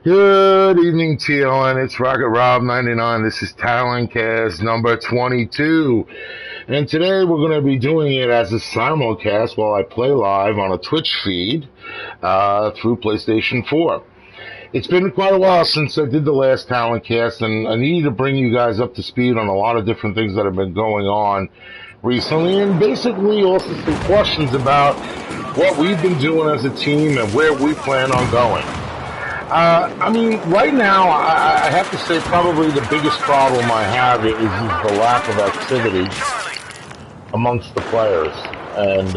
Good evening, TLN. It's Rocket Rob 99. This is Taloncast number 22. And today we're going to be doing it as a simulcast while I play live on a Twitch feed through PlayStation 4. It's been quite a while since I did the last Taloncast, and I needed to bring you guys up to speed on a lot of different things that have been going on recently, and basically also some questions about what we've been doing as a team and where we plan on going. Right now, I have to say probably the biggest problem I have is the lack of activity amongst the players. And,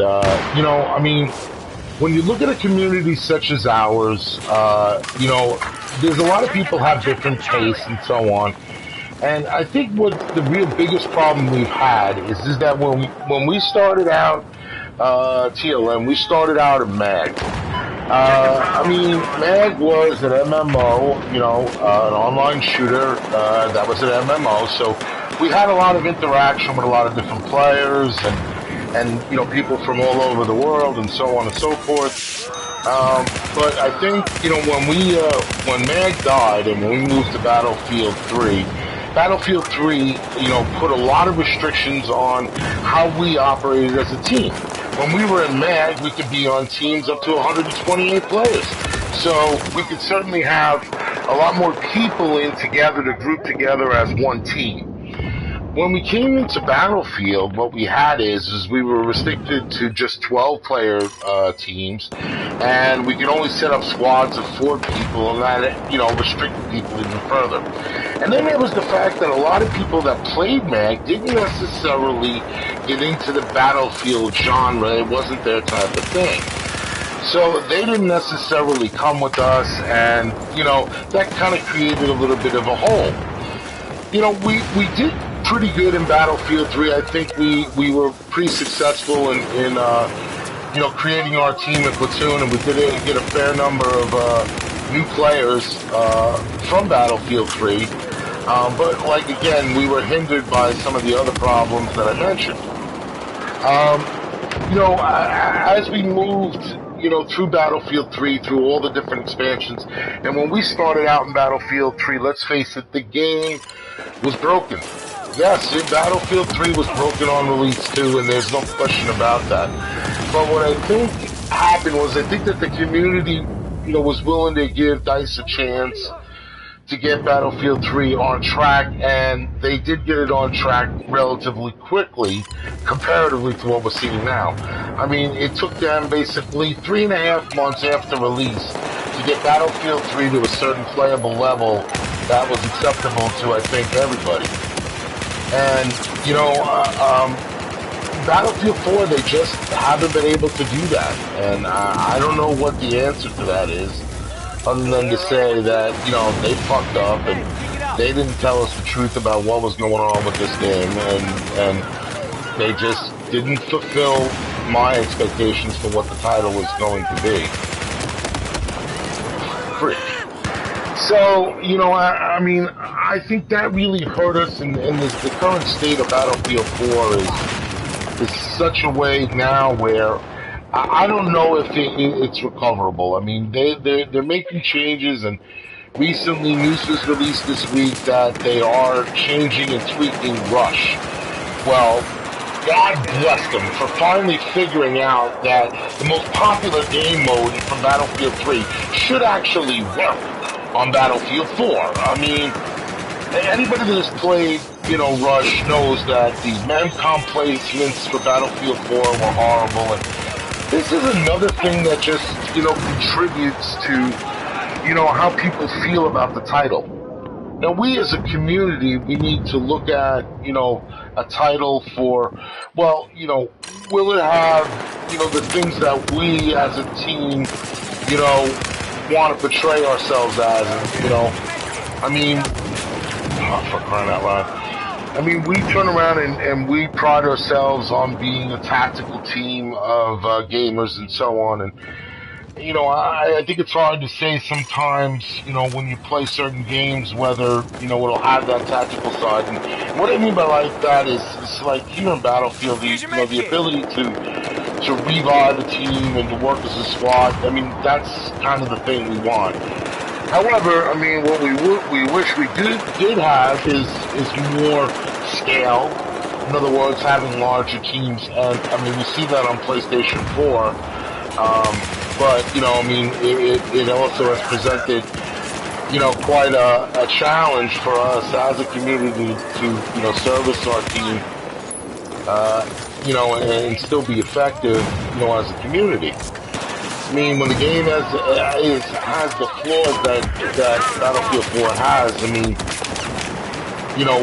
when you look at a community such as ours, there's a lot of people have different tastes and so on. And I think what the real biggest problem we've had is that when we started out, TLM, we started out at MAG. MAG was an MMO, an online shooter, that was an MMO, so we had a lot of interaction with a lot of different players and people from all over the world and so on and so forth. But I think, when MAG died and when we moved to Battlefield 3, put a lot of restrictions on how we operated as a team. When we were in MAG, we could be on teams up to 128 players. So we could certainly have a lot more people in together to group together as one team. When we came into Battlefield, what we had is we were restricted to just 12-player teams, and we could only set up squads of 4 people, and that, restricted people even further. And then there was the fact that a lot of people that played MAG didn't necessarily get into the Battlefield genre. It wasn't their type of thing. So they didn't necessarily come with us, and, that kind of created a little bit of a hole. We did pretty good in Battlefield 3. I think we were pretty successful in creating our team and platoon, and we did get a fair number of new players from Battlefield 3. But again, we were hindered by some of the other problems that I mentioned. As we moved, through Battlefield 3, through all the different expansions, and when we started out in Battlefield 3, let's face it, the game was broken. Yes, Battlefield 3 was broken on release too, and there's no question about that. But what I think happened was I think that the community, was willing to give DICE a chance to get Battlefield 3 on track, and they did get it on track relatively quickly, comparatively to what we're seeing now. It took them basically 3.5 months after release to get Battlefield 3 to a certain playable level that was acceptable to, I think, everybody. And, Battlefield 4, they just haven't been able to do that. And I don't know what the answer to that is, other than to say that, they fucked up and they didn't tell us the truth about what was going on with this game, and they just didn't fulfill my expectations for what the title was going to be. Freak. So, I think that really hurt us, and the current state of Battlefield 4 is such a way now where I don't know if it's recoverable. They're making changes, and recently news was released this week that they are changing and tweaking Rush. Well, God bless them for finally figuring out that the most popular game mode from Battlefield 3 should actually work on Battlefield 4. Anybody that has played, Rush knows that the Memcom placements for Battlefield 4 were horrible, and this is another thing that just, contributes to, how people feel about the title. Now, we as a community, we need to look at, a title for, will it have, the things that we as a team, want to portray ourselves as, and, for crying out loud. We turn around and we pride ourselves on being a tactical team of gamers and so on. And, I think it's hard to say sometimes, when you play certain games, whether, it'll have that tactical side. And what I mean by that is like here in Battlefield, the ability to to revive a team and to work as a squad. I mean, that's kind of the thing we want. However, I mean, what we wish we did have is more scale. In other words, having larger teams, and I mean, we see that on PlayStation 4. But you know, I mean, it also has presented, you know, quite a challenge for us as a community to, you know, service our team, you know, and still be effective, you know, as a community. I mean, when the game has the flaws that Battlefield 4 has, I mean, you know,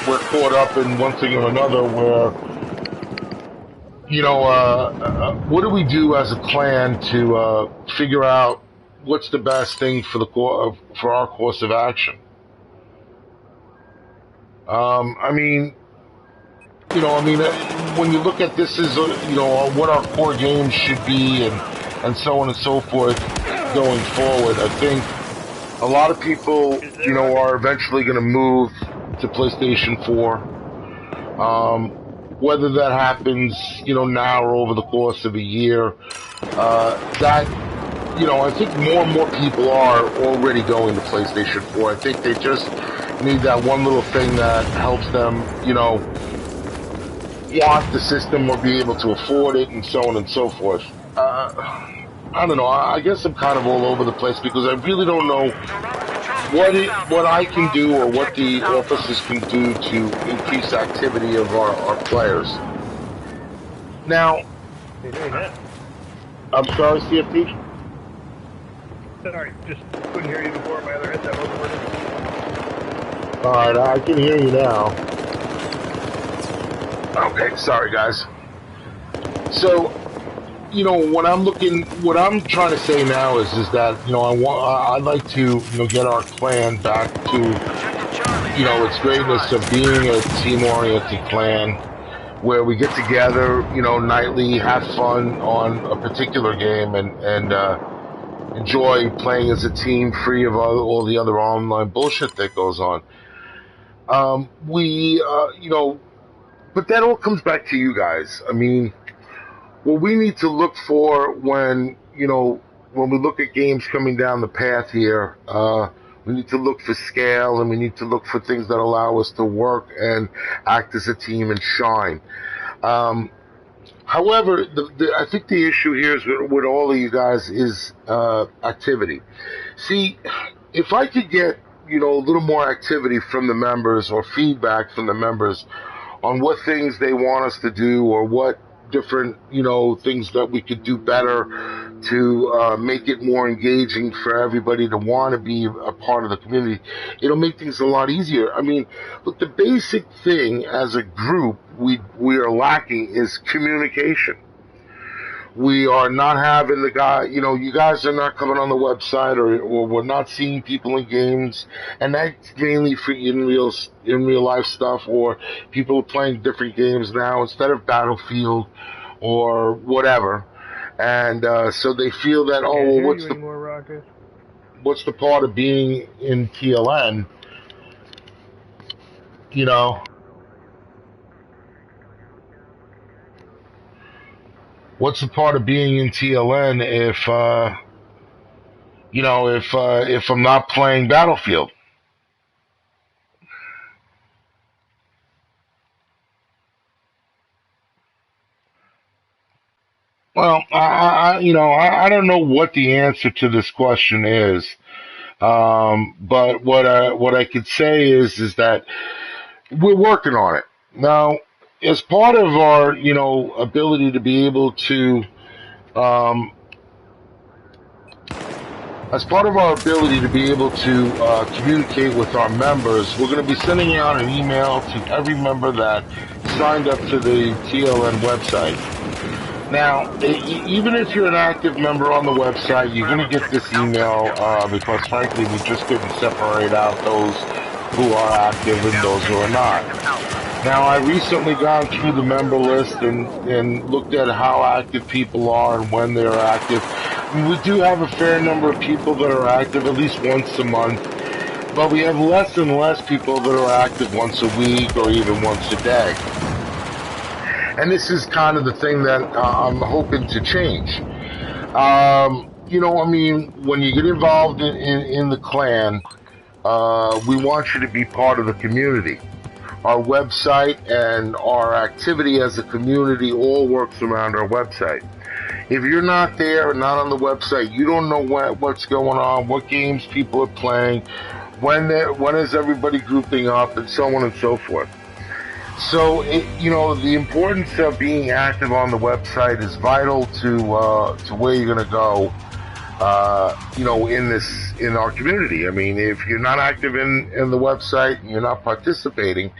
we're caught up in one thing or another where, you know, what do we do as a clan to figure out what's the best thing for for our course of action? I mean, you know, I mean, when you look at this as, you know, what our core games should be and so on and so forth going forward, I think a lot of people, you know, are eventually going to move to PlayStation 4. Whether that happens, you know, now or over the course of a year, that, you know, I think more and more people are already going to PlayStation 4. I think they just need that one little thing that helps them, you know, want the system or be able to afford it and so on and so forth. I don't know. I guess I'm kind of all over the place because I really don't know what I can do or what the officers can do to increase activity of our players. Now, I'm sorry, CFP? Sorry, just couldn't hear you before. My other headset wasn't working. Alright, I can hear you now. Okay, sorry guys. So, you know, what I'm trying to say now is that, you know, I'd like to, you know, get our clan back to, you know, its greatness of being a team-oriented clan where we get together, you know, nightly, have fun on a particular game and enjoy playing as a team free of all the other online bullshit that goes on. You know, but that all comes back to you guys. I mean, what we need to look for when, you know, when we look at games coming down the path here, we need to look for scale and we need to look for things that allow us to work and act as a team and shine. However, I think the issue here is with all of you guys is activity. See, if I could get, you know, a little more activity from the members or feedback from the members on what things they want us to do or what different, you know, things that we could do better to make it more engaging for everybody to want to be a part of the community, it'll make things a lot easier. I mean, look, the basic thing as a group we are lacking is communication. We are not having the guy, you know, you guys are not coming on the website or we're not seeing people in games, and that's mainly for in real life stuff, or people are playing different games now instead of Battlefield or whatever. And so they feel that, oh, well, what's the part of being in TLN, you know? What's the part of being in TLN if, you know, if I'm not playing Battlefield? Well, I don't know what the answer to this question is. But what I could say is that we're working on it. Now, as part of our, you know, ability to be able to, communicate with our members, we're going to be sending out an email to every member that signed up to the TLN website. Now, even if you're an active member on the website, you're going to get this email because, frankly, we just couldn't separate out those who are active and those who are not. Now, I recently gone through the member list and looked at how active people are and when they're active. I mean, we do have a fair number of people that are active at least once a month, but we have less and less people that are active once a week or even once a day. And this is kind of the thing that I'm hoping to change. I mean, when you get involved in the clan, we want you to be part of the community. Our website and our activity as a community all works around our website. If you're not there, not on the website, you don't know what's going on, what games people are playing, when is everybody grouping up, and so on and so forth. So, the importance of being active on the website is vital to where you're going to go, in our community. I mean, if you're not active in the website and you're not participating,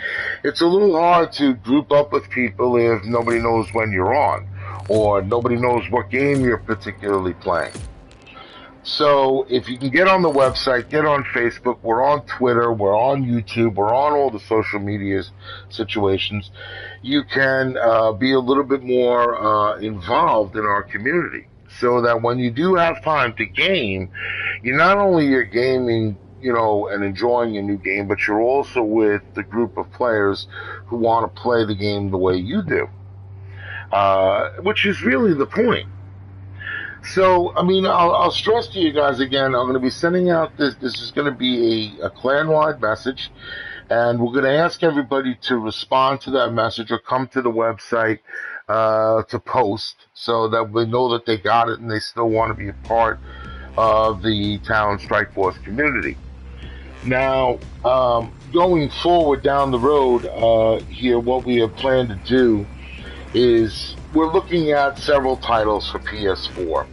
it's a little hard to group up with people if nobody knows when you're on, or nobody knows what game you're particularly playing. So if you can get on the website, get on Facebook, we're on Twitter, we're on YouTube, we're on all the social media situations, you can be a little bit more involved in our community. So that when you do have time to game, you're not only you're gaming, and enjoying a new game, but you're also with the group of players who want to play the game the way you do, which is really the point. So, I mean, I'll stress to you guys again, I'm going to be sending out this is going to be a clan-wide message, and we're going to ask everybody to respond to that message or come to the website to post so that we know that they got it and they still want to be a part of the Talon Strike Force community. Now, going forward down the road here, what we have planned to do is we're looking at several titles for PS4.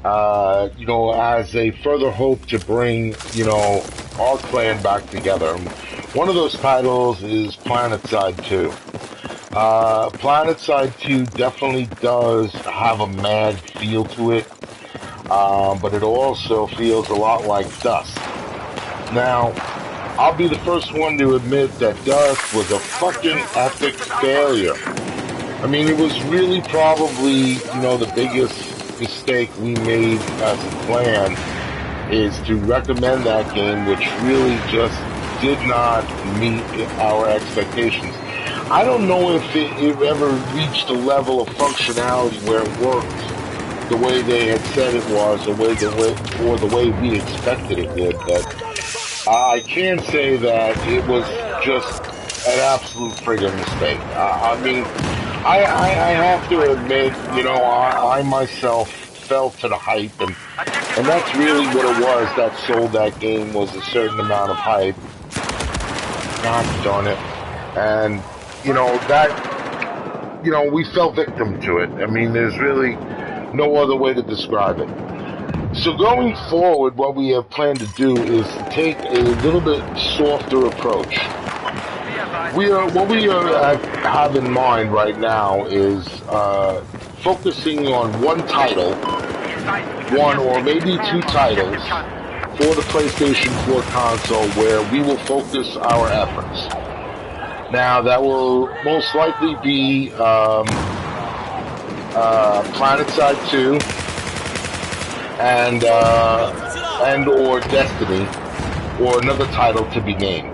As a further hope to bring, our clan back together. One of those titles is PlanetSide 2. PlanetSide 2 definitely does have a mad feel to it, but it also feels a lot like Dust. Now, I'll be the first one to admit that Dust was a fucking epic failure. I mean, it was really probably, the biggest mistake we made as a clan is to recommend that game, which really just did not meet our expectations. I don't know if it ever reached a level of functionality where it worked the way they had said it was, or the way we expected it would, but I can say that it was just an absolute friggin' mistake. I have to admit, I myself fell to the hype, and that's really what it was that sold that game, was a certain amount of hype. God darn it. And, we fell victim to it. I mean, there's really no other way to describe it. So going forward, what we have planned to do is to take a little bit softer approach. What we have in mind right now is focusing on one title, one or maybe two titles for the PlayStation 4 console, where we will focus our efforts. Now, that will most likely be PlanetSide 2 and or Destiny, or another title to be named.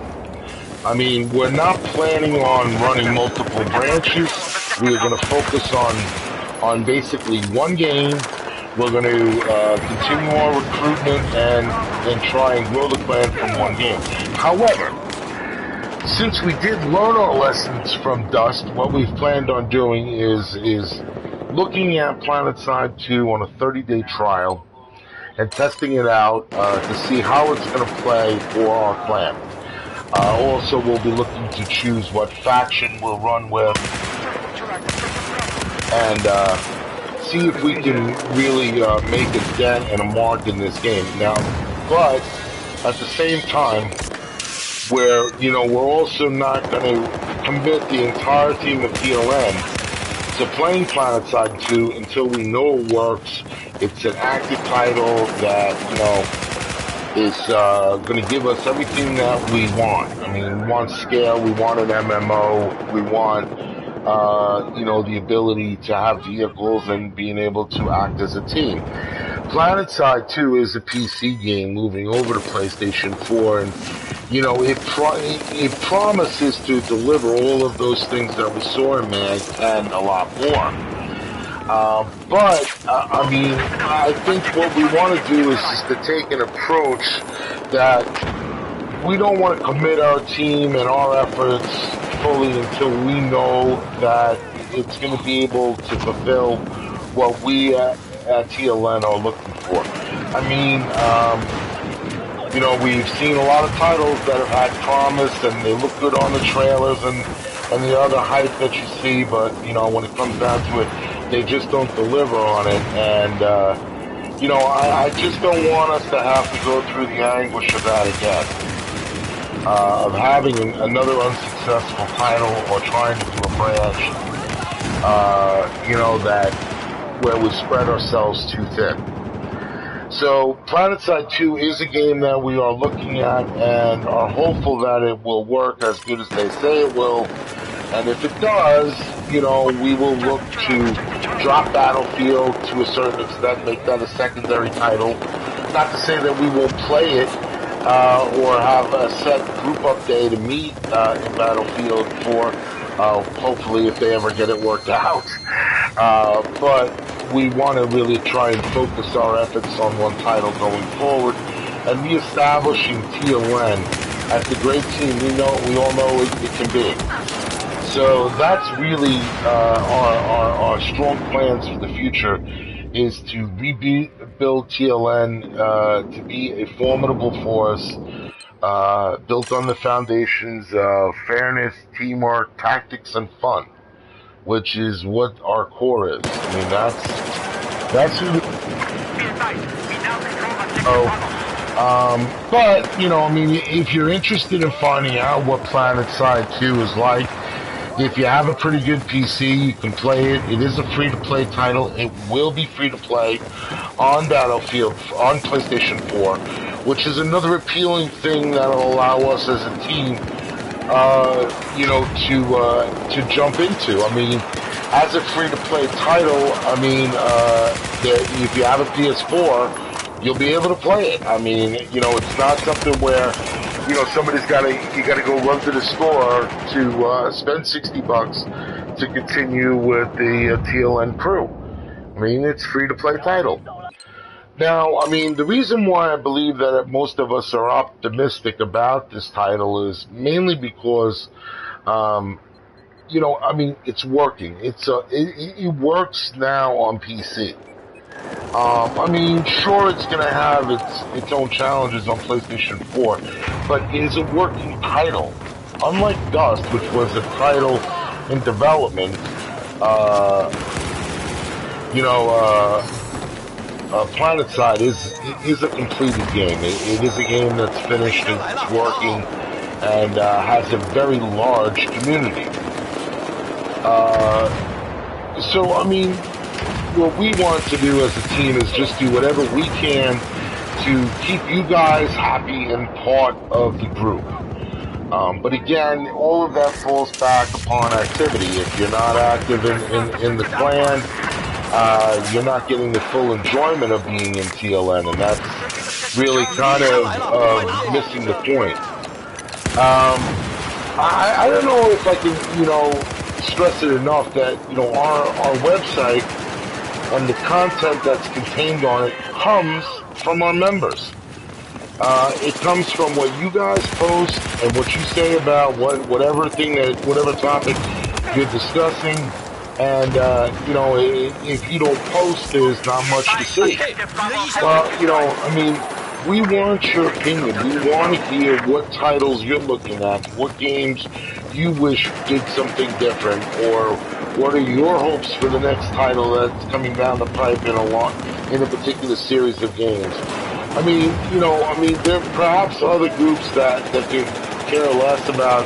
I mean, we're not planning on running multiple branches. We are going to focus on basically one game. We're going to continue our recruitment and try and grow the clan from one game. However, since we did learn our lessons from Dust, what we've planned on doing is looking at PlanetSide 2 on a 30-day trial and testing it out to see how it's going to play for our clan. Also, we'll be looking to choose what faction we'll run with and see if we can really make a dent and a mark in this game. Now, but at the same time, we're also not going to commit the entire team of TLN to playing PlanetSide 2 until we know it works. It's an active title that, is going to give us everything that we want. I mean, we want scale, we want an MMO, we want you know, the ability to have vehicles and being able to act as a team. PlanetSide 2 is a PC game moving over to PlayStation 4, and you know, it promises to deliver all of those things that we saw in Mag and a lot more. I mean, I think what we want to do is just to take an approach that we don't want to commit our team and our efforts fully until we know that it's going to be able to fulfill what we at TLN are looking for. I mean, you know, we've seen a lot of titles that have had promise and they look good on the trailers and the other hype that you see, but, you know, when it comes down to it, they just don't deliver on it. And, you know, I just don't want us to have to go through the anguish of that again. Of having another unsuccessful title or trying to do a branch, you know, that where we spread ourselves too thin. So PlanetSide 2 is a game that we are looking at and are hopeful that it will work as good as they say it will. And if it does, you know, we will look to drop Battlefield to a certain extent, make that a secondary title. Not to say that we won't play it, or have a set group up day to meet in Battlefield 4, hopefully if they ever get it worked out. But we want to really try and focus our efforts on one title going forward and reestablishing TLN as the great team we all know it can be. So that's really our strong plans for the future, is to rebuild TLN to be a formidable force built on the foundations of fairness, teamwork, tactics, and fun, which is what our core is. I mean, that's who. But you know, I mean, if you're interested in finding out what PlanetSide 2 is like, if you have a pretty good PC, you can play it. It is a free-to-play title. It will be free-to-play on Battlefield, on PlayStation 4, which is another appealing thing that will allow us as a team, you know, to jump into. I mean, as a free-to-play title, I mean, if you have a PS4, you'll be able to play it. I mean, you know, it's not something where, you know, you gotta go run to the store to spend $60 to continue with the TLN crew. I mean, it's free-to-play title. Now, I mean, the reason why I believe that most of us are optimistic about this title is mainly because, you know, I mean, it's working. It works now on PC. I mean, sure, it's going to have its own challenges on PlayStation 4, but it is a working title. Unlike Dust, which was a title in development, you know, PlanetSide is a completed game. It is a game that's finished, it's working, and has a very large community. So, I mean, what we want to do as a team is just do whatever we can to keep you guys happy and part of the group. But again, all of that falls back upon activity. If you're not active in the clan, you're not getting the full enjoyment of being in TLN, and that's really kind of missing the point. I don't know if I can, you know, stress it enough that, you know, our website and the content that's contained on it comes from our members. It comes from what you guys post and what you say about whatever topic you're discussing. And, you know, if you don't post, there's not much to see. Well, you know, I mean, we want your opinion. We want to hear what titles you're looking at, what games you wish did something different, or what are your hopes for the next title that's coming down the pipe in a particular series of games. I mean, you know, there are perhaps other groups that can care less about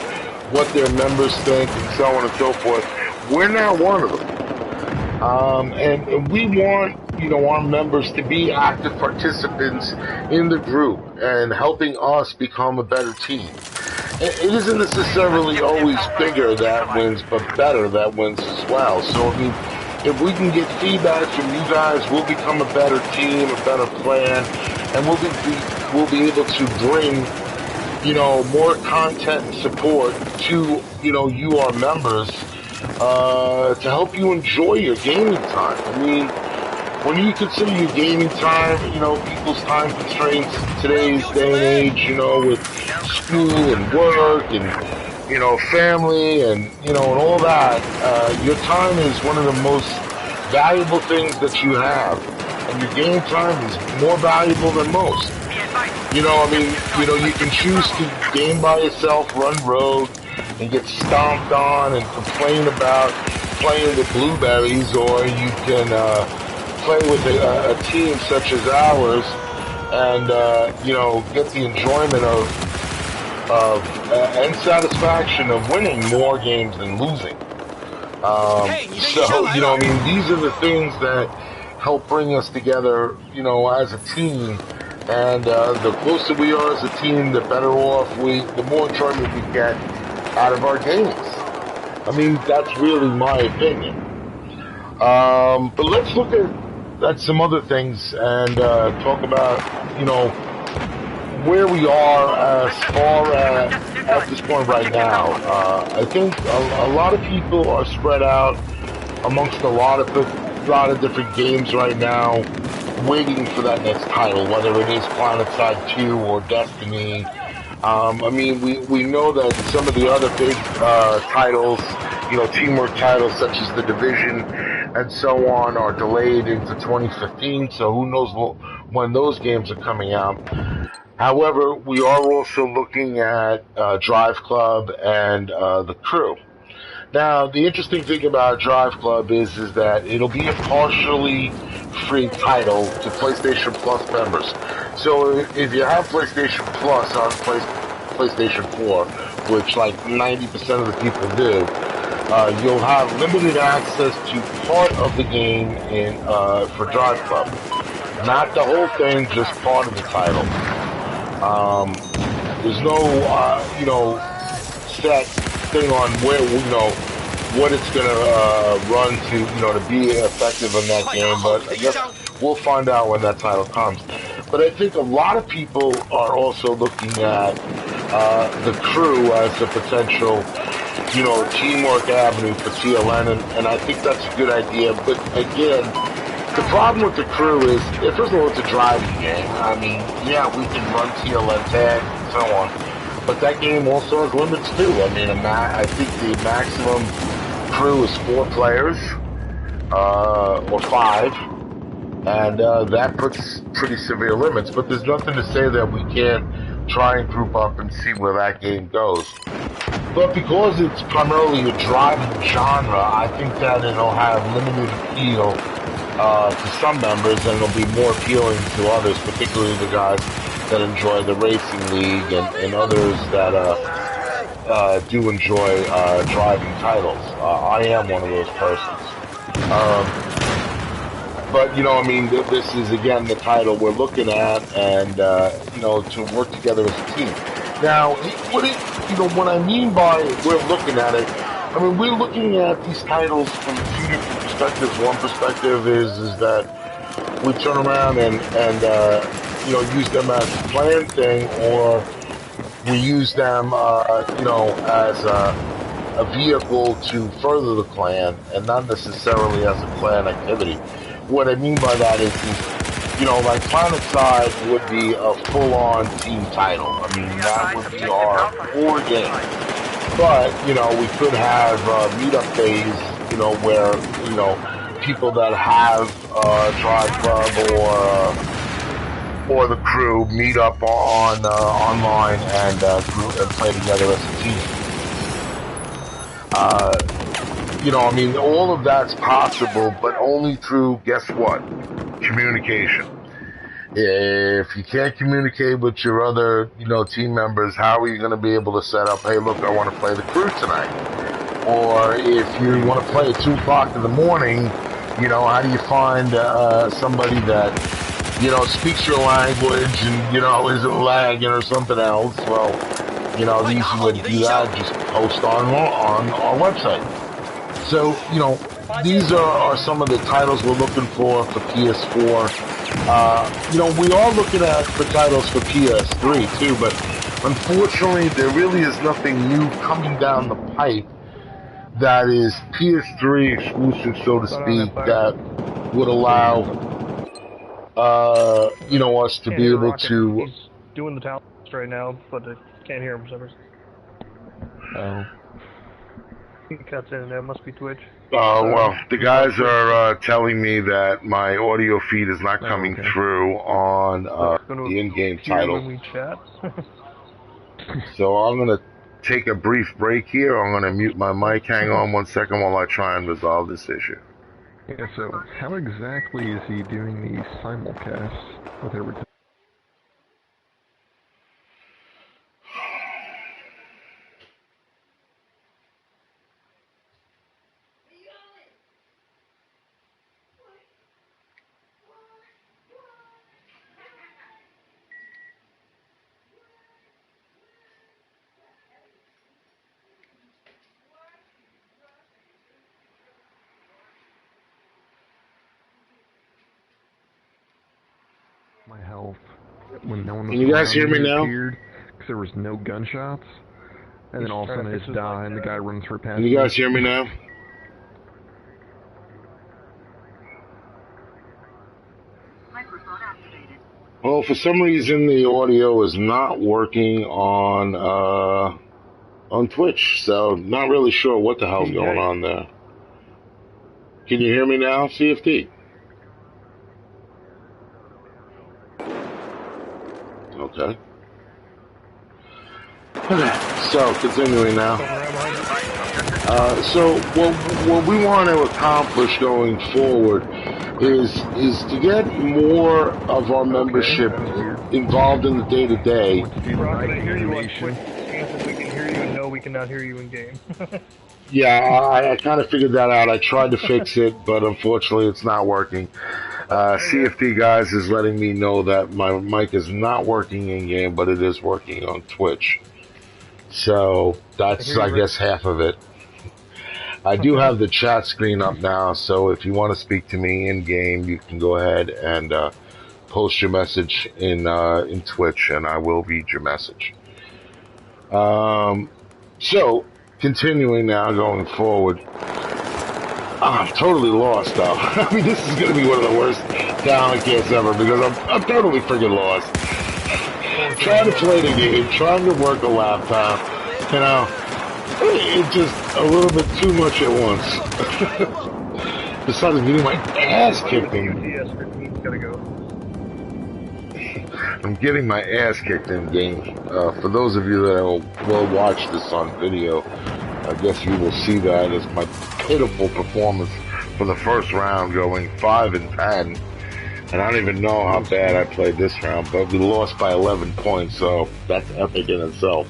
what their members think and so on and so forth. We're not one of them. And we want, you know, our members to be active participants in the group and helping us become a better team. it isn't necessarily always bigger that wins, but better that wins as well. So, I mean, if we can get feedback from you guys, we'll become a better team, a better plan, and we'll be able to bring, more content and support to, you, our members, to help you enjoy your gaming time. I mean, when you consider your gaming time, people's time constraints in today's day and age, with school and work and, family and all that, your time is one of the most valuable things that you have. And your game time is more valuable than most. You can choose to game by yourself, run rogue, and get stomped on and complain about playing with blueberries, or you can play with a team such as ours and, get the enjoyment and satisfaction of winning more games than losing. These are the things that help bring us together, as a team. And the closer we are as a team, the better off the more enjoyment we get out of our games. I mean, that's really my opinion. But let's look at some other things and talk about, where we are as far at this point right now. I think a lot of people are spread out amongst a lot of different games right now, waiting for that next title, whether it is PlanetSide 2 or Destiny. We know that some of the other big titles, teamwork titles such as The Division and so on, are delayed into 2015, so who knows when those games are coming out. However, we are also looking at Drive Club and The Crew. Now, the interesting thing about Drive Club is that it'll be a partially free title to PlayStation Plus members. So if you have PlayStation Plus on PlayStation 4, which like 90% of the people do, you'll have limited access to part of the game for Drive Club. Not the whole thing, just part of the title. There's no, set thing on where, what it's going to run to, to be effective in that game, but I guess we'll find out when that title comes. But I think a lot of people are also looking at The Crew as a potential, teamwork avenue for TLN, and I think that's a good idea. But again, the problem with The Crew is, first of all, it's a driving game. I mean, yeah, we can run TLN tags and so on, but that game also has limits too. I mean, I think the maximum crew is 4 players, or 5, and that puts pretty severe limits. But there's nothing to say that we can't try and group up and see where that game goes. But because it's primarily a driving genre, I think that it'll have limited appeal to some members, and it'll be more appealing to others, particularly the guys that enjoy the racing league and others that do enjoy driving titles. I am one of those persons. But, this is, again, the title we're looking at, and, to work together as a team. Now, what I mean by we're looking at it, we're looking at these titles from 2 different perspectives. One perspective is that we turn around and use them as a plan thing, or we use them, as a vehicle to further the clan, and not necessarily as a clan activity. What I mean by that is, like PlanetSide would be a full-on team title. That would be our core game. But, we could have meetup days, where, people that have Drive Club or The Crew meet up on online and play together as a team. All of that's possible, but only through, guess what? Communication. If you can't communicate with your other, team members, how are you going to be able to set up, hey, look, I want to play The Crew tonight? Or if you want to play at 2 o'clock in the morning, how do you find somebody that, speaks your language and, isn't lagging or something else? Well, You know, the easy way to do that, just post on our website. So, you know, these are some of the titles we're looking for PS4. You know, we are looking for titles for PS3 too, but unfortunately, there really is nothing new coming down the pipe that is PS3 exclusive, so to speak, that would allow, you know, us to be able to. He's doing the Taloncast right now, but I can't hear him for some reason. Oh. He cuts in and out. Must be Twitch. Well, the guys are telling me that my audio feed is not coming through on the in-game title. When we chat. So I'm going to take a brief break here. I'm going to mute my mic. Hang on 1 second while I try and resolve this issue. Yeah, so how exactly is he doing the simulcast with everything? My health when no one was. Can you guys hear me now? Because there was no gunshots, and then all of a sudden I just die, and the guy runs for past. Can you guys hear me now? Microphone activated. Well, for some reason the audio is not working on Twitch, so not really sure what the hell's going on there. Can you hear me now, CFT? Okay. So, continuing now. So, what we want to accomplish going forward is to get more of our membership involved in the day-to-day. Rocket, I hear you on Twitch. We can hear you, and no, we cannot hear you in game. Yeah, I kind of figured that out. I tried to fix it, but unfortunately it's not working. CFD guys is letting me know that my mic is not working in game, but it is working on Twitch. So that's, I guess, half of it. I do have the chat screen up now, so if you want to speak to me in game, you can go ahead and post your message in Twitch, and I will read your message. So continuing now, going forward. I'm totally lost, though. I mean, this is going to be one of the worst Taloncast ever because I'm totally freaking lost. Trying to play the game, trying to work a laptop, you know, it's just a little bit too much at once. Besides getting my ass kicked in. I'm getting my ass kicked in game. For those of you that will watch this on video, I guess you will see that as my pitiful performance for the first round, going 5-10. And I don't even know how bad I played this round, but we lost by 11 points, so that's epic in itself.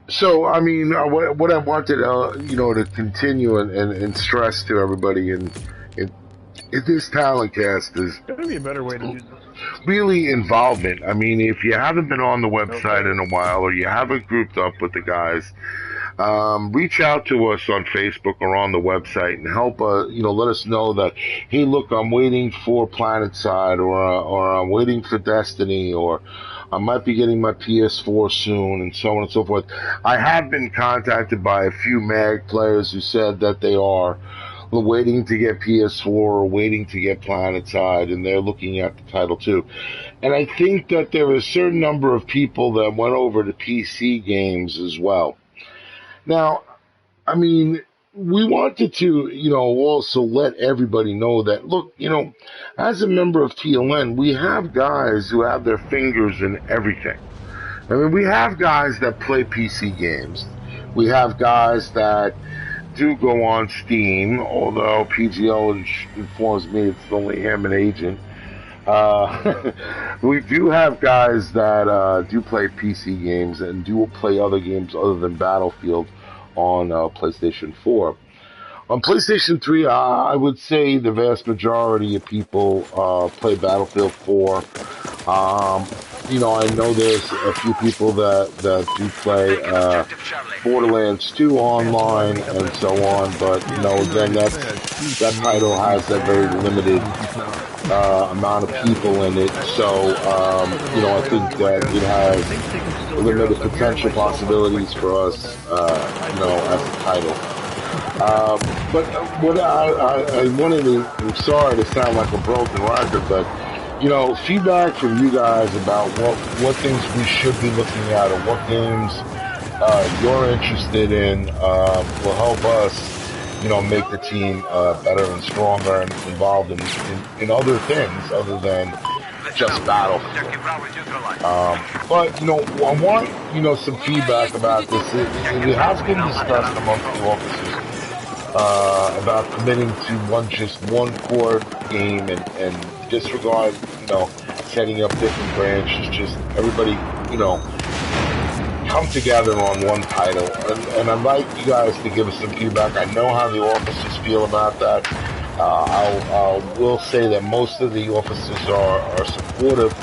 So, I mean, what I wanted, you know, to continue and stress to everybody in this Taloncast is There's be a better way to do this. Really involvement. I mean, if you haven't been on the website in a while, or you haven't grouped up with the guys, reach out to us on Facebook or on the website and help, you know, let us know that, hey, look, I'm waiting for PlanetSide, or I'm waiting for Destiny, or I might be getting my PS4 soon, and so on and so forth. I have been contacted by a few MAG players who said that they are waiting to get PS4 or waiting to get PlanetSide, and they're looking at the title too. And I think that there are a certain number of people that went over to PC games as well. Now, I mean, we wanted to, you know, also let everybody know that, look, you know, as a member of TLN, we have guys who have their fingers in everything. I mean, we have guys that play PC games. We have guys that do go on Steam, although PGO informs me it's only him and Agent. We do have guys that do play PC games and do play other games other than Battlefield on PlayStation 4. On PlayStation 3, I would say the vast majority of people play Battlefield 4 You know, I know there's a few people that do play Borderlands 2 online and so on, but you know, again, that title has a very limited amount of people in it. So, you know, I think that it has limited potential possibilities for us, you know, as a title. But what I wanted to, I'm sorry to sound like a broken record, but you know, feedback from you guys about what things we should be looking at or what games you're interested in will help us, you know, make the team better and stronger and involved in other things other than just Battlefield. But, you know, I want, you know, some feedback about this. It has been discussed amongst the officers about committing to just one core game and disregard, you know, setting up different branches. Just everybody, you know, come together on one title. And I'd like you guys to give us some feedback. I know how the officers feel about that. I will say that most of the officers are supportive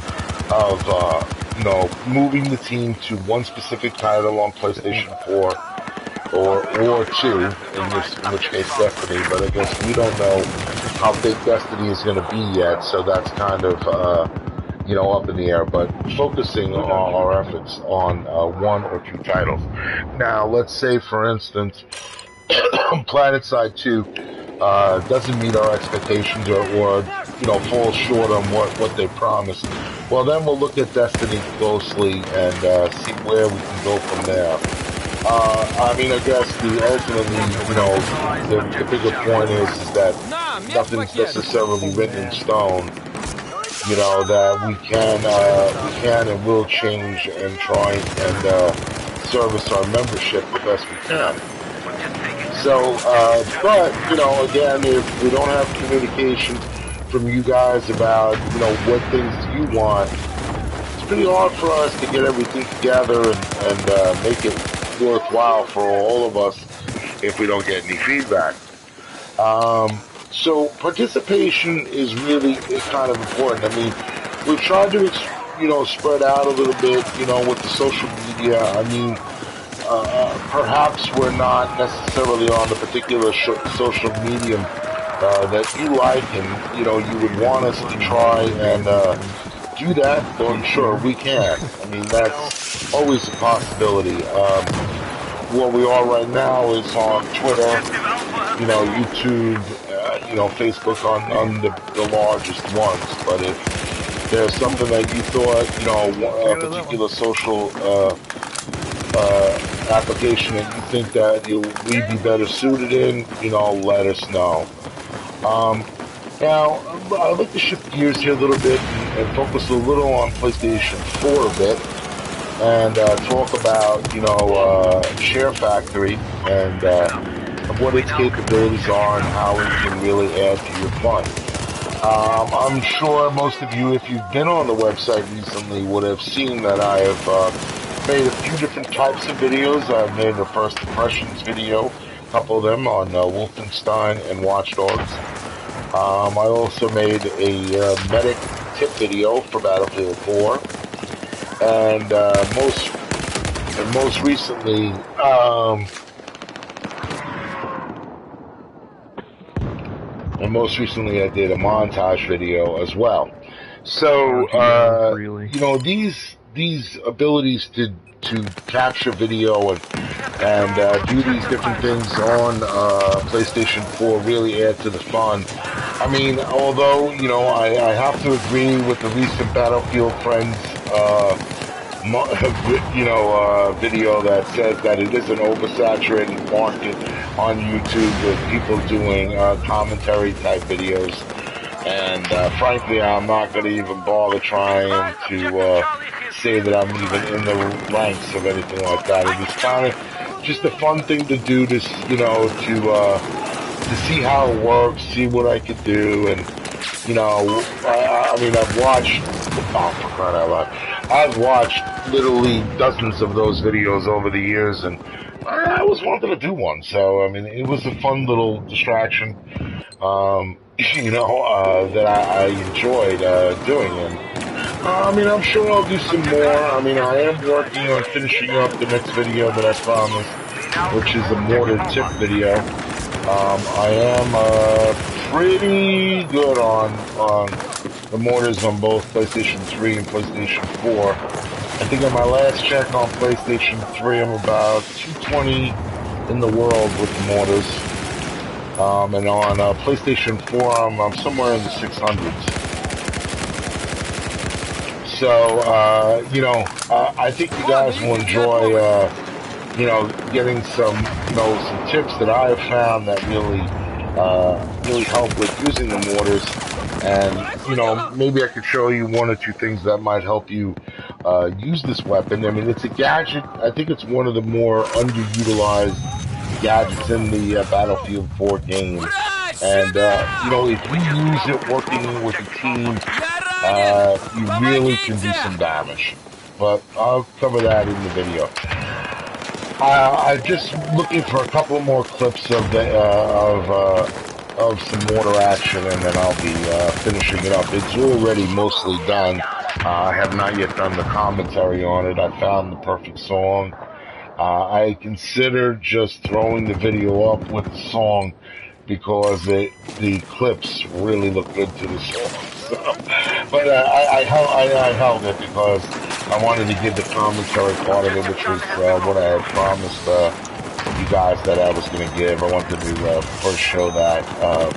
of, you know, moving the team to one specific title on PlayStation 4 or 2, in which case Destiny, but I guess we don't know how big Destiny is going to be yet, so that's kind of, you know, up in the air, but focusing our efforts on one or two titles. Now, let's say, for instance, PlanetSide 2 doesn't meet our expectations or, you know, falls short on what they promised. Well, then we'll look at Destiny closely and see where we can go from there. I mean, I guess ultimately, you know, the bigger point is that nothing's necessarily written in stone. You know, that we can and will change and try and service our membership the best we can. So, but, you know, again, if we don't have communication from you guys about, you know, what things you want, it's pretty hard for us to get everything together and make it worthwhile for all of us if we don't get any feedback. So participation is really kind of important. I mean, we've tried to, you know, spread out a little bit, you know, with the social media. I mean, perhaps we're not necessarily on the particular social medium that you like and, you know, you would want us to try and do that, well, sure, we can. I mean, that's always a possibility. Where we are right now is on Twitter, you know, YouTube, you know, Facebook on the largest ones. But if there's something that you thought, you know, a particular social application that you think that we'd be better suited in, you know, let us know. Now, I'd like to shift gears here a little bit and focus a little on PlayStation 4 a bit and talk about, you know, Share Factory and what its capabilities are and how it can really add to your fun. I'm sure most of you, if you've been on the website recently, would have seen that I have made a few different types of videos. I've made a first impressions video, a couple of them on Wolfenstein and Watch Dogs. I also made a medic tip video for Battlefield 4, and most recently, I did a montage video as well. So, you know, these abilities to capture video and do these different things on PlayStation 4 really add to the fun. I mean, although, you know, I have to agree with the recent Battlefield Friends you know, video that says that it is an oversaturated market on YouTube with people doing commentary type videos. And frankly, I'm not going to even bother trying to say that I'm even in the ranks of anything like that. It was kind of just a fun thing to do, to, you know, to see how it works, see what I could do, and, you know, I mean, I've watched, oh, for crying out loud, I've watched literally dozens of those videos over the years, and I always wanted to do one. So, I mean, it was a fun little distraction, you know, that I enjoyed doing. And I mean, I'm sure I'll do some more. I mean, I am working on finishing up the next video that I promised, which is a mortar tip video. I am pretty good on the mortars on both PlayStation 3 and PlayStation 4. I think on my last check on PlayStation 3, I'm about 220 in the world with the mortars. And on PlayStation 4, I'm somewhere in the 600s. So, I think you guys will enjoy, getting some tips that I have found that really help with using the mortars. And, maybe I could show you one or two things that might help you use this weapon. I mean, it's a gadget. I think it's one of the more underutilized gadgets in the Battlefield 4 game. And, if you use it working with a team, you really can do some damage. But I'll cover that in the video. I'm just looking for a couple more clips of some mortar action, and then I'll be finishing it up. It's already mostly done. I have not yet done the commentary on it. I found the perfect song. I considered just throwing the video up with the song because the clips really look good to the song. So, but I held it because I wanted to give the commentary part of it, which was what I had promised you guys that I was going to give. I wanted to first show that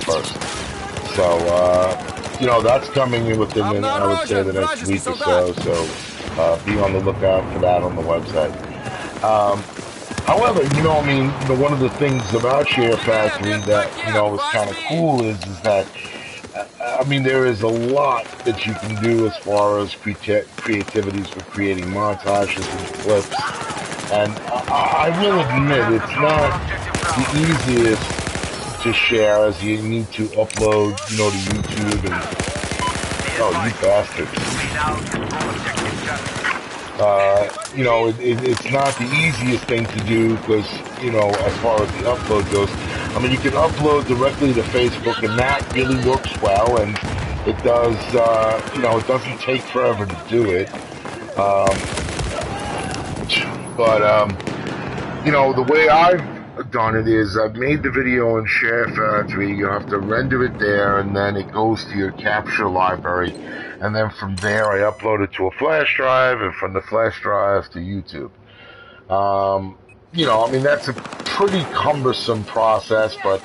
first. So, that's coming in within, I would say, the next week or so. So be on the lookout for that on the website. However, one of the things about Share Factory that, is kind of cool is that, there is a lot that you can do as far as creativities for creating montages and clips. And I will admit, it's not the easiest to share, as you need to upload, to YouTube and, oh, you bastards. It's not the easiest thing to do because, as far as the upload goes, you can upload directly to Facebook, and that really works well, and it does, it doesn't take forever to do it. The way I've done it is I've made the video in Share Factory. You have to render it there, and then it goes to your capture library. And then from there, I upload it to a flash drive, and from the flash drive to YouTube. That's a pretty cumbersome process, but,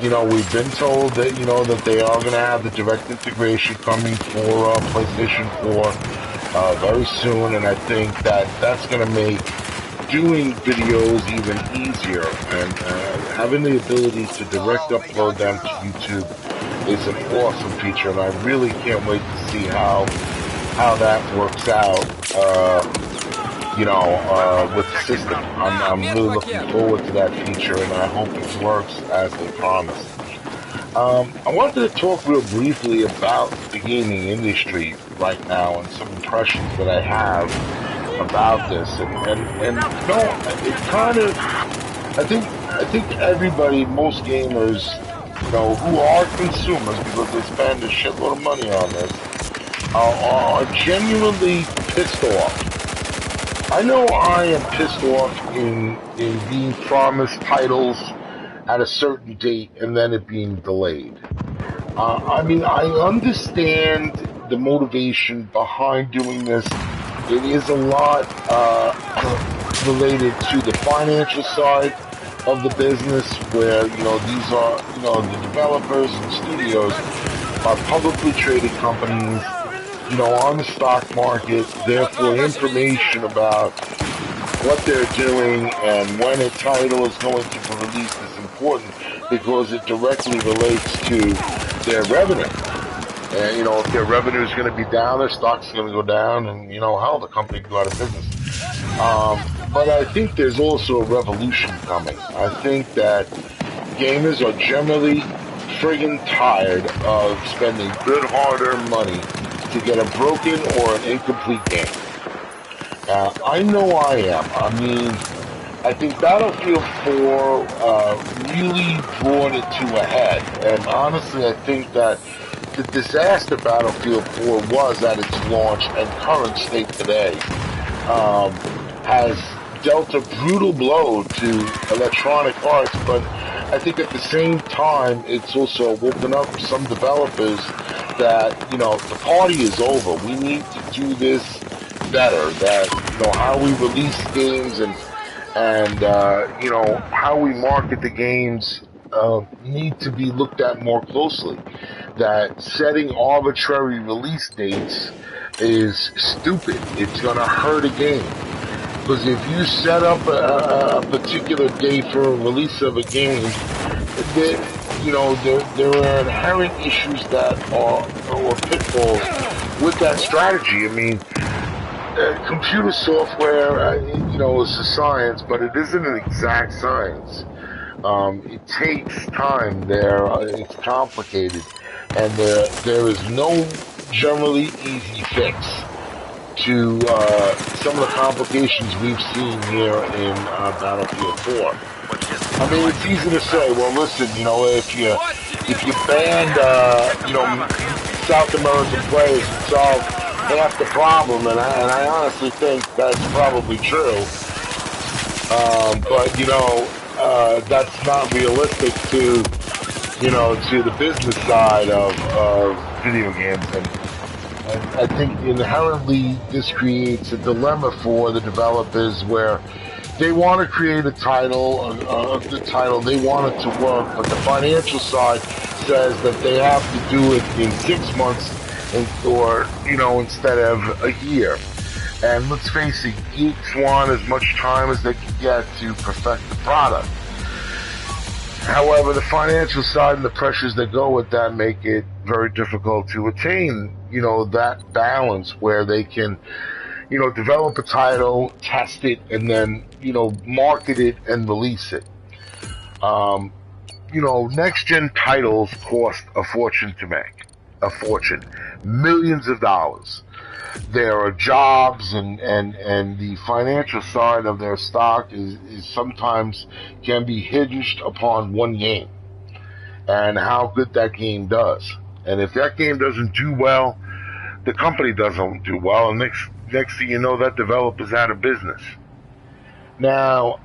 we've been told that, that they are going to have the direct integration coming for PlayStation 4 very soon, and I think that that's going to make doing videos even easier, and having the ability to direct upload them to YouTube is an awesome feature, and I really can't wait to see how that works out, with the system. I'm really looking forward to that feature, and I hope it works as they promised. I wanted to talk real briefly about the gaming industry right now and some impressions that I have about this, and it kind of, I think everybody, most gamers, who are consumers because they spend a shitload of money on this, are genuinely pissed off. I know I am pissed off in being promised titles at a certain date and then it being delayed. I understand the motivation behind doing this. It is a lot related to the financial side of the business, where these are the developers and studios are publicly traded companies, on the stock market. Therefore, information about what they're doing and when a title is going to be released is important because it directly relates to their revenue. And, if their revenue is going to be down, their stock's going to go down, and, hell, the company can go out of business. But I think there's also a revolution coming. I think that gamers are generally friggin' tired of spending good hard-earned money to get a broken or an incomplete game. I know I am. I think Battlefield 4 really brought it to a head. And honestly, I think that the disaster Battlefield 4 was at its launch and current state today has dealt a brutal blow to Electronic Arts, but I think at the same time it's also woken up some developers that, the party is over. We need to do this better. That, how we release games and how we market the games need to be looked at more closely. That setting arbitrary release dates is stupid. It's going to hurt a game. Because if you set up a particular date for a release of a game, there are inherent issues that are, or pitfalls with that strategy. I mean, computer software, is a science, but it isn't an exact science. It takes time. It's complicated, and there is no generally easy fix to some of the complications we've seen here in Battlefield 4. I mean, it's easy to say, well, listen, if you banned, South American players and solve half the problem, and I honestly think that's probably true. But that's not realistic to the business side of video games, and I think inherently this creates a dilemma for the developers where they want to create a title, a good title, they want it to work, but the financial side says that they have to do it in 6 months or instead of a year. And let's face it, geeks want as much time as they can get to perfect the product. However, the financial side and the pressures that go with that make it very difficult to attain, that balance where they can, develop a title, test it, and then, market it and release it. Next-gen titles cost a fortune to make. A fortune. Millions of dollars. There are jobs and the financial side of their stock is sometimes can be hinged upon one game and how good that game does. And if that game doesn't do well, the company doesn't do well, and next thing you know, that developer's out of business. Now,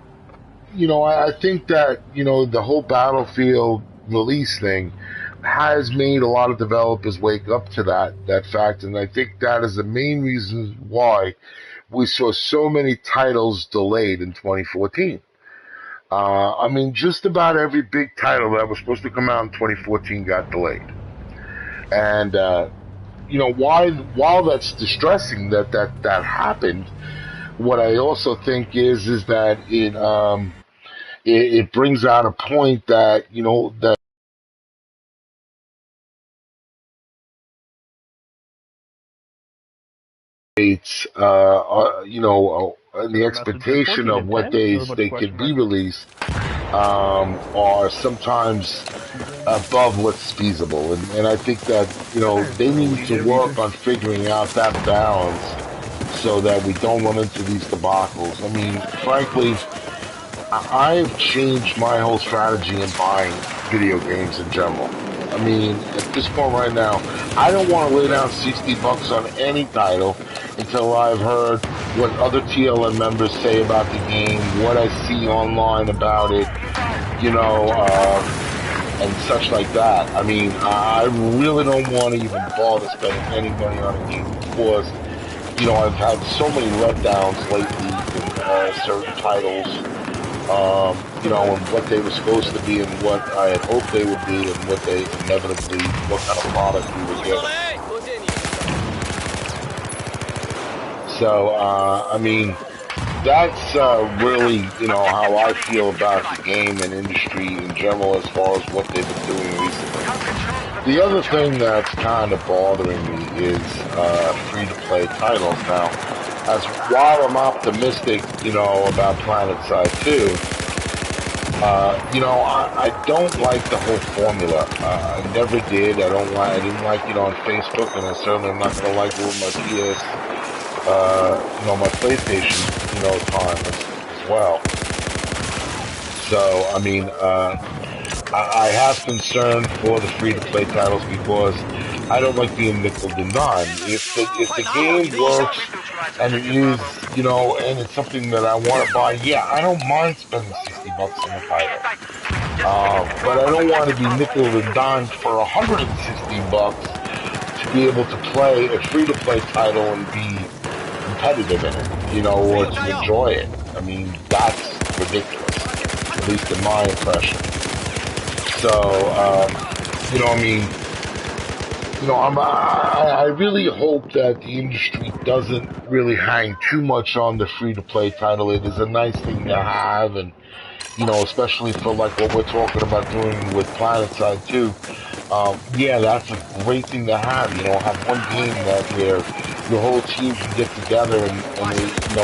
I think that, the whole Battlefield release thing has made a lot of developers wake up to that fact, and I think that is the main reason why we saw so many titles delayed in 2014. I mean, just about every big title that was supposed to come out in 2014 got delayed. And, while that's distressing that happened, what I also think is that it brings out a point that, that it's the expectation of what days they could be released are sometimes above what's feasible, and I think that they need to work on figuring out that balance so that we don't run into these debacles. I mean, frankly, I've changed my whole strategy in buying video games in general. I mean, at this point right now, I don't want to lay down $60 on any title until I've heard what other TLM members say about the game, what I see online about it, and such like that. I mean, I really don't want to even bother spending any money on a game because, I've had so many letdowns lately in certain titles. And what they were supposed to be and what I had hoped they would be and what they inevitably, what kind of product we were getting. So, I mean, that's really, how I feel about the game and industry in general as far as what they've been doing recently. The other thing that's kind of bothering me is free-to-play titles. Now, while I'm optimistic, about PlanetSide 2, I don't like the whole formula. I never did. I didn't like it on Facebook, and I certainly am not going to like it with my PS, my PlayStation, time as well. So, I mean, I have concern for the free-to-play titles because I don't like being nickel and dime. If the game works and it is, and it's something that I want to buy, yeah, I don't mind spending $60 on a title. But I don't want to be nickel and dime for $160 to be able to play a free-to-play title and be competitive in it, or to enjoy it. I mean, that's ridiculous, at least in my impression. So, I mean, I really hope that the industry doesn't really hang too much on the free-to-play title. It is a nice thing to have, and especially for like what we're talking about doing with PlanetSide too. Yeah, that's a great thing to have. Have one game that where your whole team can get together and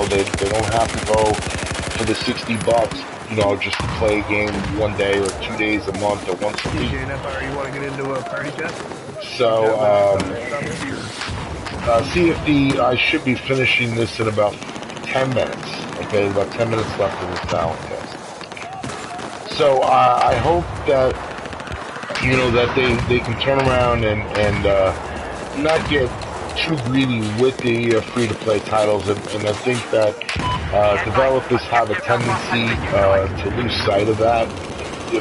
they don't have to go for the $60, just to play a game one day or 2 days a month or once a week. You want to get into a party chat? So, I should be finishing this in about 10 minutes. Okay, about 10 minutes left of this Taloncast. So I hope that that they can turn around and not get too greedy with the free-to-play titles, and I think that developers have a tendency to lose sight of that. I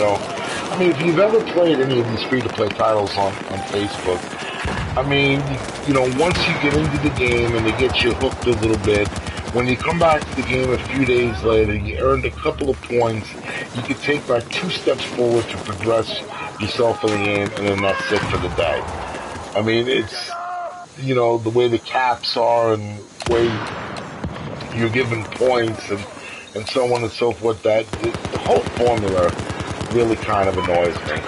mean, if you've ever played any of these free-to-play titles on Facebook, I mean, once you get into the game and they get you hooked a little bit, when you come back to the game a few days later, you earned a couple of points, you can take back 2 steps forward to progress yourself in the game, and then that's it for the day. I mean, it's, the way the caps are and the way you're given points and so on and so forth, that the whole formula really kind of annoys me.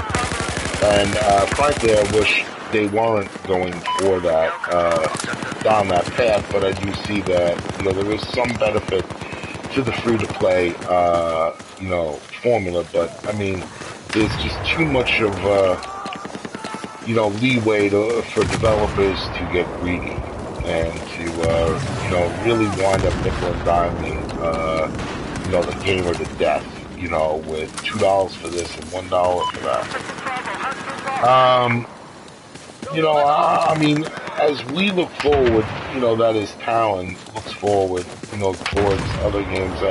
And frankly, I wish they weren't going for that, down that path, but I do see that, there is some benefit to the free-to-play, formula, but, I mean, there's just too much of, leeway for developers to get greedy and to, really wind up nickel and diming, the gamer to death, with $2 for this and $1 for that. I mean, as we look forward, that is Talon looks forward, towards other games.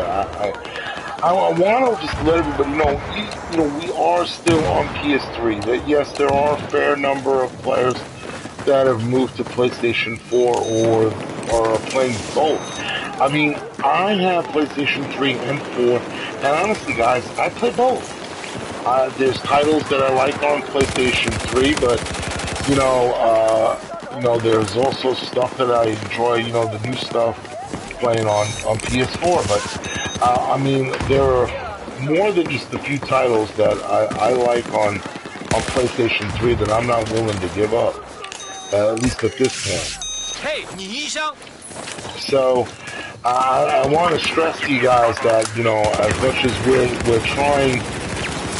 I want to just let everybody know, we are still on PS3. That yes, there are a fair number of players that have moved to PlayStation 4 or are playing both. I mean, I have PlayStation 3 and 4, and honestly, guys, I play both. There's titles that I like on PlayStation 3, but there's also stuff that I enjoy, the new stuff playing on PS4. But, I mean, there are more than just a few titles that I like on PlayStation 3 that I'm not willing to give up, at least at this point. Hey, so, I want to stress to you guys that, as much as we're trying,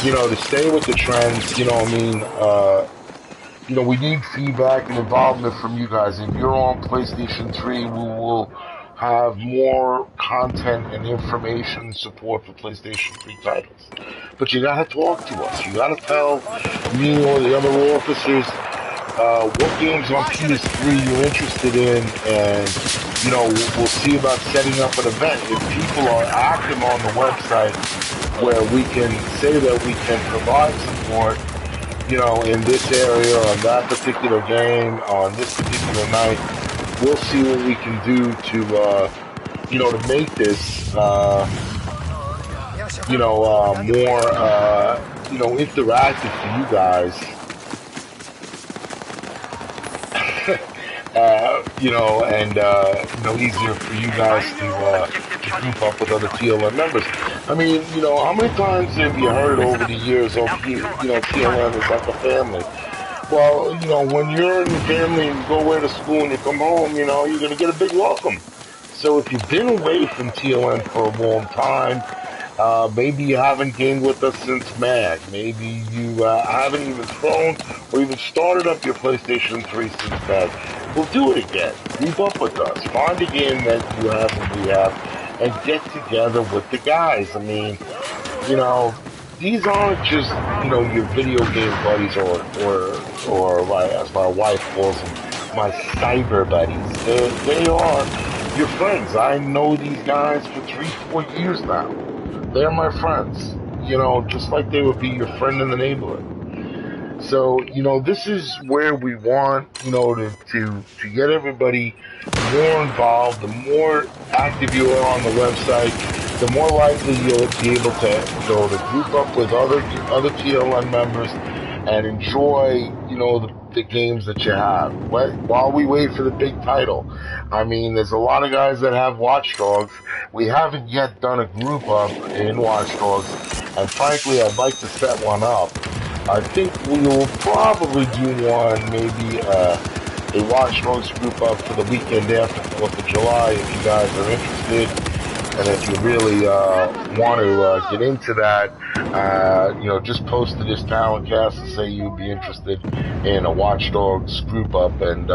to stay with the trends, we need feedback and involvement from you guys. If you're on PlayStation 3, we will have more content and information and support for PlayStation 3 titles. But you gotta talk to us. You gotta tell me or the other officers what games on PS3 you're interested in, and we'll see about setting up an event. If people are active on the website where we can say that we can provide support, in this area, on that particular game, on this particular night, we'll see what we can do to, to make this, more, interactive for you guys. Easier for you guys to group up with other TLN members. I mean, how many times have you heard over the years, TLN is like a family? Well, when you're in your family and you go away to school and you come home, you're going to get a big welcome. So if you've been away from TLN for a long time, maybe you haven't gamed with us since MAD. Maybe you haven't even thrown or even started up your PlayStation 3 since MAD. We'll do it again. Group up with us. Find a game that you have and we have, and get together with the guys. I mean, these aren't just, your video game buddies or as my wife calls them, my cyber buddies. They are your friends. I know these guys for 3, 4 years now. They're my friends. Just like they would be your friend in the neighborhood. So, this is where we want, to get everybody more involved. The more active you are on the website, the more likely you'll be able to group up with other TLN members and enjoy, the games that you have. While we wait for the big title. I mean, there's a lot of guys that have Watch Dogs. We haven't yet done a group up in Watch Dogs, and frankly, I'd like to set one up. I think we will probably do one, maybe a Watch Dogs group up for the weekend after 4th of July if you guys are interested. And if you really want to get into that, just post to this Taloncast and say you'd be interested in a Watch Dogs group up, and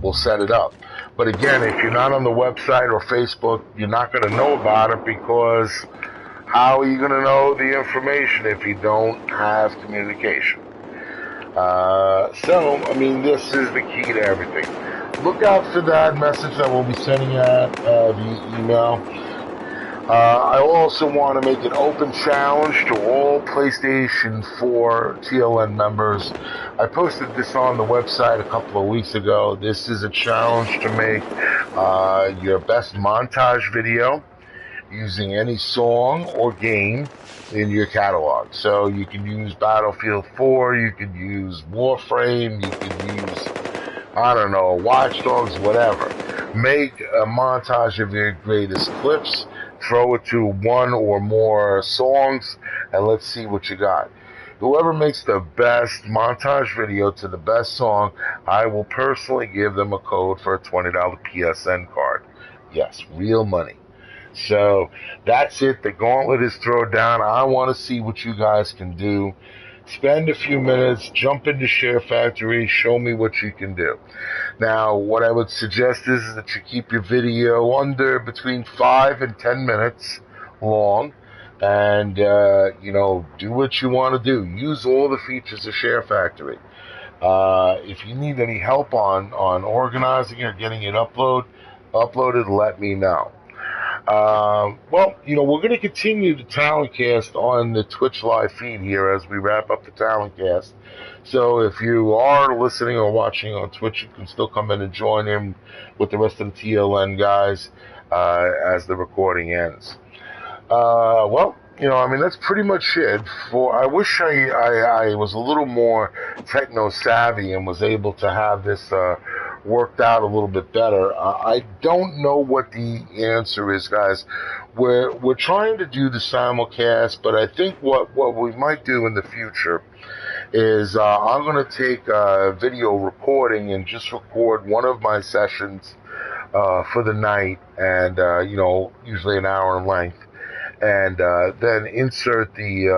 we'll set it up. But again, if you're not on the website or Facebook, you're not going to know about it, because how are you going to know the information if you don't have communication? This is the key to everything. Look out for that message that we'll be sending out via email. I also want to make an open challenge to all PlayStation 4 TLN members. I posted this on the website a couple of weeks ago. This is a challenge to make your best montage video using any song or game in your catalog. So you can use Battlefield 4, you could use Warframe, you could use, Watch Dogs, whatever. Make a montage of your greatest clips, throw it to one or more songs, and let's see what you got. Whoever makes the best montage video to the best song, I will personally give them a code for a $20 PSN card. Yes, real money. So that's it. The gauntlet is thrown down. I want to see what you guys can do. Spend a few minutes, jump into Share Factory, show me what you can do. Now, what I would suggest is that you keep your video under between 5 and 10 minutes long, and do what you want to do. Use all the features of Share Factory. If you need any help on organizing or getting it uploaded, let me know. We're going to continue the Taloncast on the Twitch live feed here as we wrap up the Taloncast. So if you are listening or watching on Twitch, you can still come in and join in with the rest of the TLN guys as the recording ends. That's pretty much it. I wish I was a little more techno savvy and was able to have this worked out a little bit better. I don't know what the answer is, guys. We're trying to do the simulcast, but I think what we might do in the future is I'm going to take a video recording and just record one of my sessions for the night, and usually an hour in length, and then insert the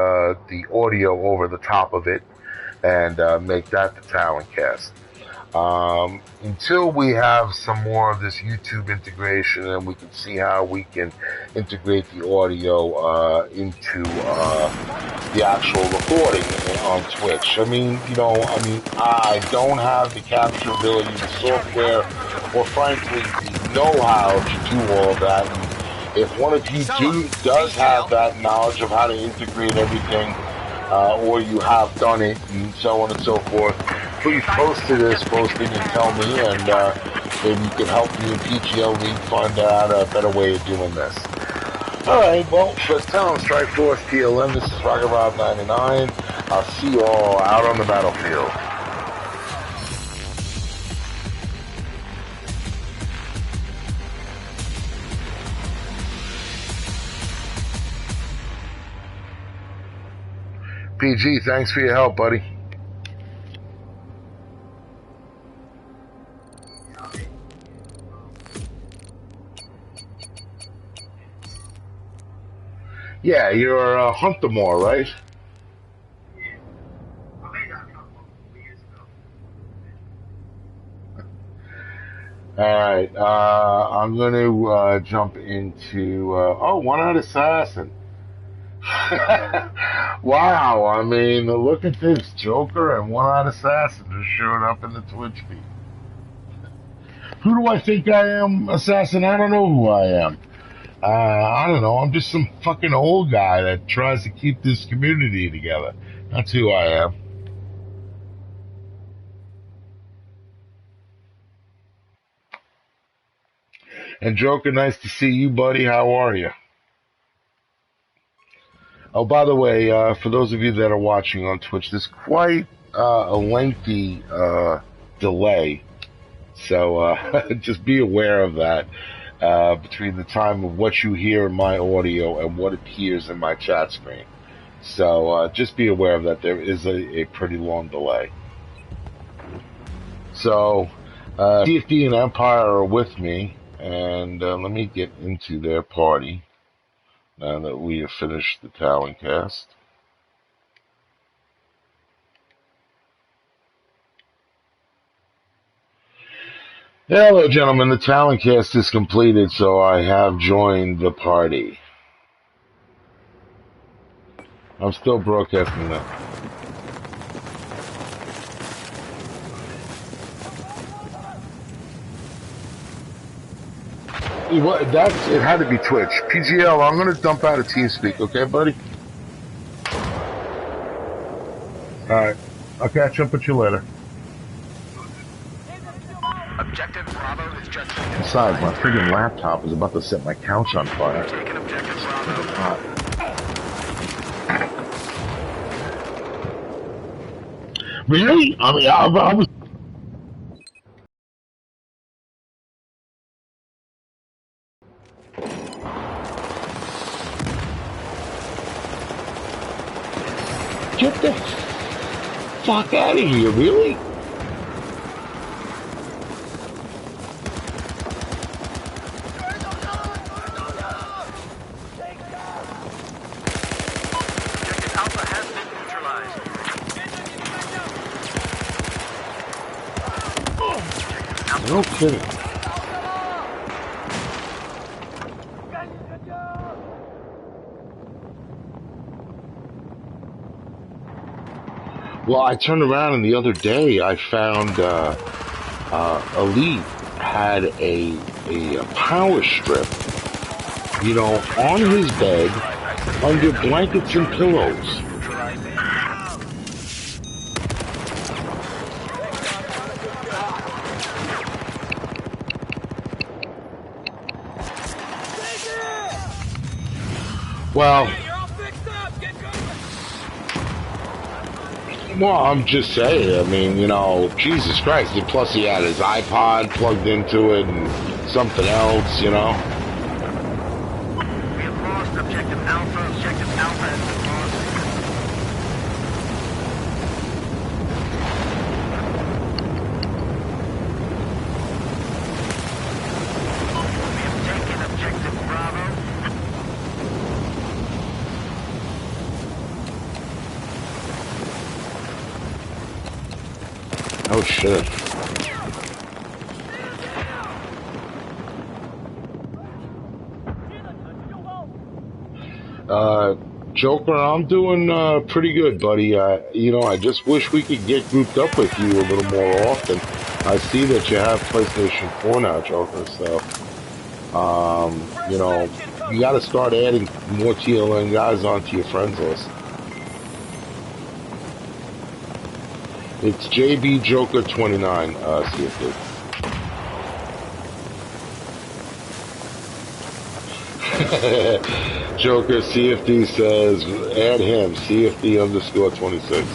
audio over the top of it and make that the Taloncast. Until we have some more of this YouTube integration and we can see how we can integrate the audio into the actual recording on Twitch. I don't have the capture ability, the software, or frankly the know-how to do all of that. And if one of you does have that knowledge of how to integrate everything, or you have done it, and so on and so forth, please post to this posting and tell me, and maybe you can help me in PGL League find out a better way of doing this. Alright, well, for Talon Strike Force TLM, this is Rocket Rob 99. I'll see you all out on the battlefield. PG, thanks for your help, buddy. Yeah, you're Huntermore, right? Alright, I'm going to jump into... One-Eyed Assassin. Wow, I mean, look at this. Joker and one-eyed assassin just showed up in the Twitch feed. Who do I think I am, assassin? I don't know who I am. I don't know. I'm just some fucking old guy that tries to keep this community together. That's who I am. And Joker, nice to see you, buddy. How are you? Oh, by the way, for those of you that are watching on Twitch, there's quite a lengthy delay. So just be aware of that between the time of what you hear in my audio and what appears in my chat screen. So just be aware of that. There is a pretty long delay. So CFD and Empire are with me, and let me get into their party now that we have finished the Taloncast. Hello, gentlemen. The Taloncast is completed, so I have joined the party. I'm still broadcasting that. It had to be Twitch. PGL, I'm going to dump out of TeamSpeak, okay, buddy? Alright. I'll catch up with you later. Objective Bravo is just... Besides, my friggin' laptop is about to set my couch on fire. Taking Objective Bravo. Really? I mean, I was... Get the fuck out of here, really? Objective Alpha has been neutralized. No kidding. Well, I turned around and the other day I found Elite had a power strip, you know, on his bed under blankets and pillows. Well, I'm just saying, I mean, you know, Jesus Christ. And plus he had his iPod plugged into it and something else, you know. We have lost Objective Alpha. Objective Alpha has been lost. We have taken Objective Bravo. Oh shit. Joker, I'm doing pretty good, buddy. You know, I just wish we could get grouped up with you a little more often. I see that you have PlayStation 4 now, Joker, so you know, you gotta start adding more TLN guys onto your friends list. It's JB Joker 29, CFD. Joker CFD says, add him, CFD underscore 26.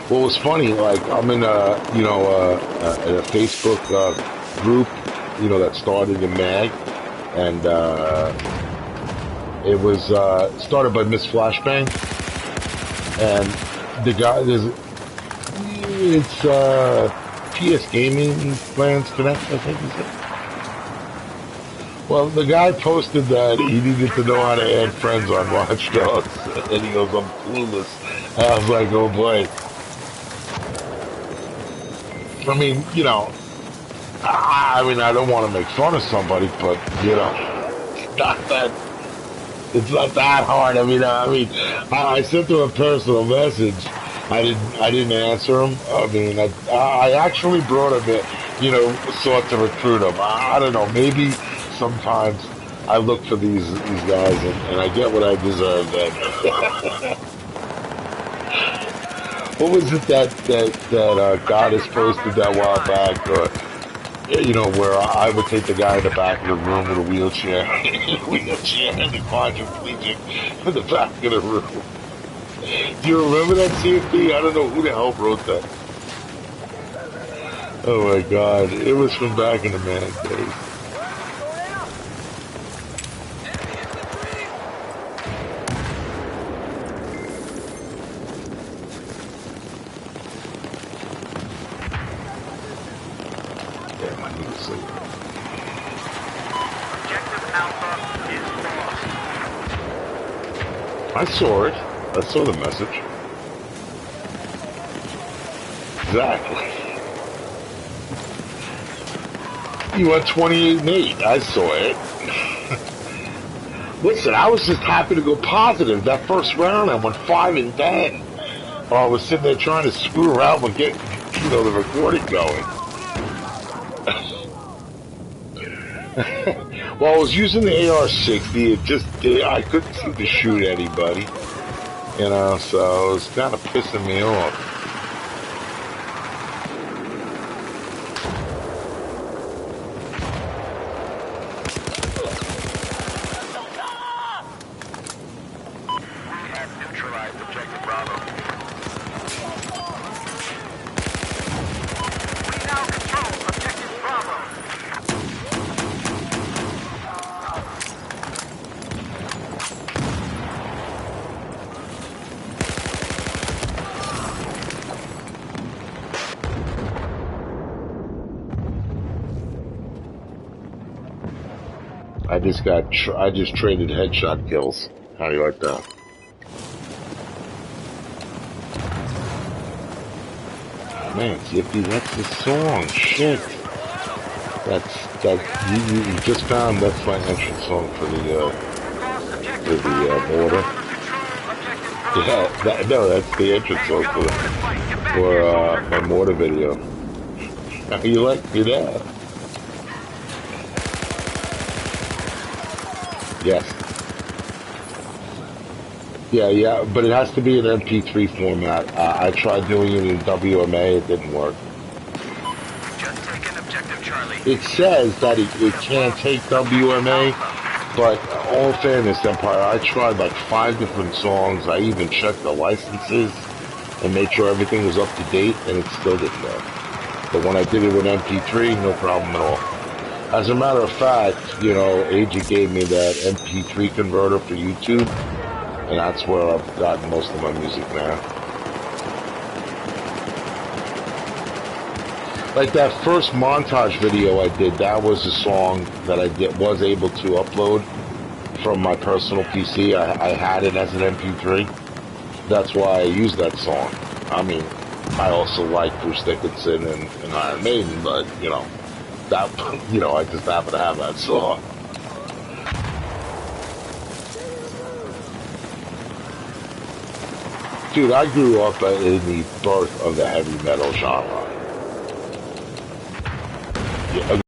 Well, it was funny, like, I'm in a Facebook group, you know, that started in MAG, and it was started by Miss Flashbang, and the guy, it's PS Gaming Plans Connect, I think he said. Well, the guy posted that he needed to know how to add friends on Watch Dogs, and he goes, I'm clueless. And I was like, oh boy. I mean, you know, I mean, I don't want to make fun of somebody, but, you know, not that. It's not that hard. I sent him a personal message. I didn't answer him. I actually brought him in, sought to recruit him. I don't know. Maybe sometimes I look for these guys and I get what I deserve. Then what was it that God has posted that while back? Where I would take the guy in the back of the room with a wheelchair, and the quadriplegic in the back of the room. Do you remember that CFP? I don't know who the hell wrote that. Oh my God, it was from back in the man days. Damn, I need to sleep. Objective Alpha is lost. I saw it. I saw the message. Exactly. You went 28-8. I saw it. Listen, I was just happy to go positive. That first round, I went 5-10. While I was sitting there trying to screw around with getting, the recording going. Well, I was using the AR-60. I couldn't seem to shoot anybody. So it was kind of pissing me off. We have neutralized Objective Bravo. We now control Objective Bravo. I just traded headshot kills. How do you like that? Man, Zippy, that's the song. Shit. You just found that's my entrance song for the border. Yeah, that's the entrance song for my mortar video. How you like me there? Yes. Yeah, but it has to be an MP3 format. I tried doing it in WMA, it didn't work. Just taken Objective Charlie. It says that it can't take WMA, but all fairness, Empire, I tried like 5 different songs. I even checked the licenses and made sure everything was up to date, and it still didn't work. But when I did it with MP3, no problem at all. As a matter of fact, Agent gave me that MP3 converter for YouTube, and that's where I've gotten most of my music now. Like that first montage video I did, that was a song that was able to upload from my personal PC. I had it as an MP3. That's why I used that song. I also like Bruce Dickinson and Iron Maiden, but, I just happen to have that song. Dude, I grew up in the birth of the heavy metal genre. Yeah,